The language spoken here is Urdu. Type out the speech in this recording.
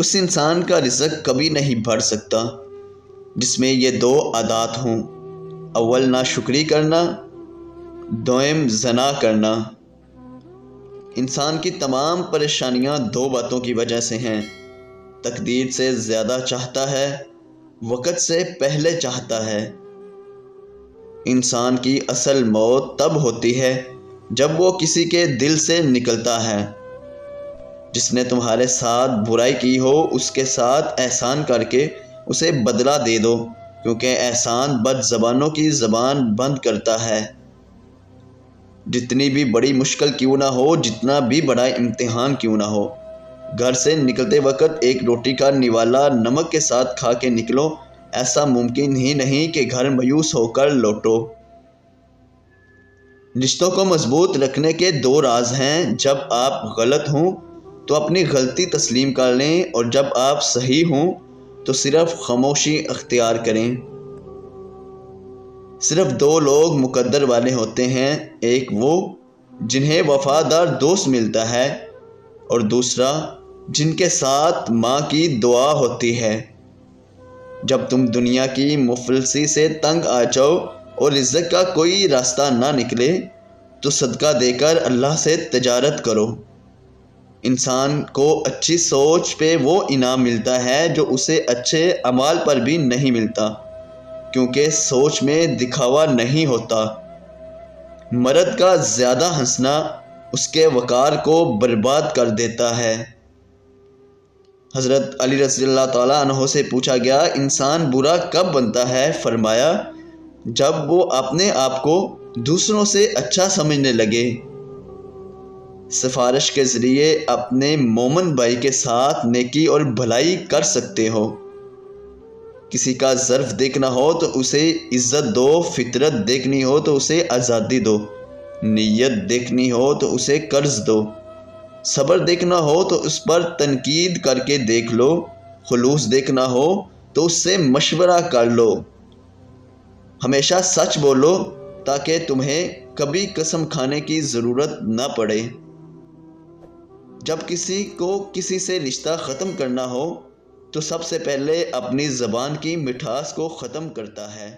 اس انسان کا رزق کبھی نہیں بڑھ سکتا جس میں یہ دو عادات ہوں، اول ناشکری کرنا، دوئم زنا کرنا۔ انسان کی تمام پریشانیاں دو باتوں کی وجہ سے ہیں، تقدیر سے زیادہ چاہتا ہے، وقت سے پہلے چاہتا ہے۔ انسان کی اصل موت تب ہوتی ہے جب وہ کسی کے دل سے نکلتا ہے۔ جس نے تمہارے ساتھ برائی کی ہو اس کے ساتھ احسان کر کے اسے بدلہ دے دو، کیونکہ احسان بد زبانوں کی زبان بند کرتا ہے۔ جتنی بھی بڑی مشکل کیوں نہ ہو، جتنا بھی بڑا امتحان کیوں نہ ہو، گھر سے نکلتے وقت ایک روٹی کا نوالا نمک کے ساتھ کھا کے نکلو، ایسا ممکن ہی نہیں کہ گھر مایوس ہو کر لوٹو۔ رشتوں کو مضبوط رکھنے کے دو راز ہیں، جب آپ غلط ہوں تو اپنی غلطی تسلیم کر لیں، اور جب آپ صحیح ہوں تو صرف خاموشی اختیار کریں۔ صرف دو لوگ مقدر والے ہوتے ہیں، ایک وہ جنہیں وفادار دوست ملتا ہے، اور دوسرا جن کے ساتھ ماں کی دعا ہوتی ہے۔ جب تم دنیا کی مفلسی سے تنگ آ جاؤ اور رزق کا کوئی راستہ نہ نکلے تو صدقہ دے کر اللہ سے تجارت کرو۔ انسان کو اچھی سوچ پہ وہ انعام ملتا ہے جو اسے اچھے اعمال پر بھی نہیں ملتا، کیونکہ سوچ میں دکھاوا نہیں ہوتا۔ مرد کا زیادہ ہنسنا اس کے وقار کو برباد کر دیتا ہے۔ حضرت علی رضی اللہ تعالیٰ عنہ سے پوچھا گیا، انسان برا کب بنتا ہے؟ فرمایا، جب وہ اپنے آپ کو دوسروں سے اچھا سمجھنے لگے۔ سفارش کے ذریعے اپنے مومن بھائی کے ساتھ نیکی اور بھلائی کر سکتے ہو۔ کسی کا ظرف دیکھنا ہو تو اسے عزت دو، فطرت دیکھنی ہو تو اسے آزادی دو، نیت دیکھنی ہو تو اسے قرض دو، صبر دیکھنا ہو تو اس پر تنقید کر کے دیکھ لو، خلوص دیکھنا ہو تو اس سے مشورہ کر لو۔ ہمیشہ سچ بولو تاکہ تمہیں کبھی قسم کھانے کی ضرورت نہ پڑے۔ جب کسی کو کسی سے رشتہ ختم کرنا ہو تو سب سے پہلے اپنی زبان کی مٹھاس کو ختم کرتا ہے۔